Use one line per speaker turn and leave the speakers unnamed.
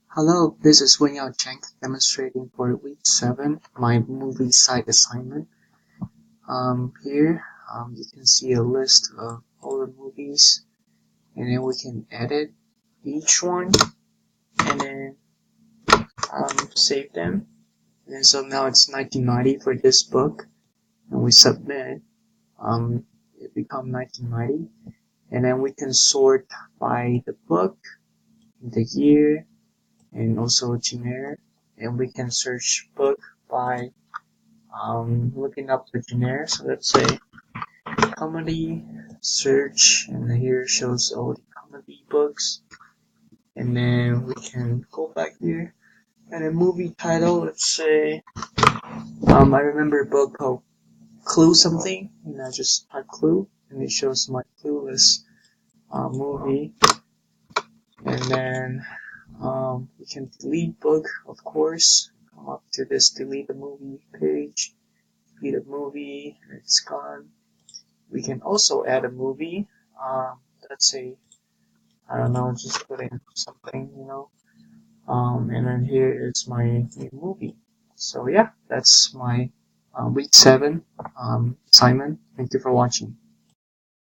Hello, this is Wenyao Cheng demonstrating for week 7 my movie site assignment. Here you can see a list of all the movies, and then we can edit each one and then save them. And then so now it's 1990 for this book, and we submit. It become 1990, and then we can sort by the book, the year, and also genre, and we can search book by looking up the genre. So let's say comedy search, and here shows all the comedy books, and then we can go back here and a movie title. Let's say I remember a book called Clue something, and I just type Clue, and it shows my Clueless movie, and then we can delete book, of course. Come up to this delete the movie page, delete a movie, and it's gone. We can also add a movie. Let's say, I don't know, just put in something. And then here is my new movie. So yeah, that's my week 7 assignment. Thank you for watching.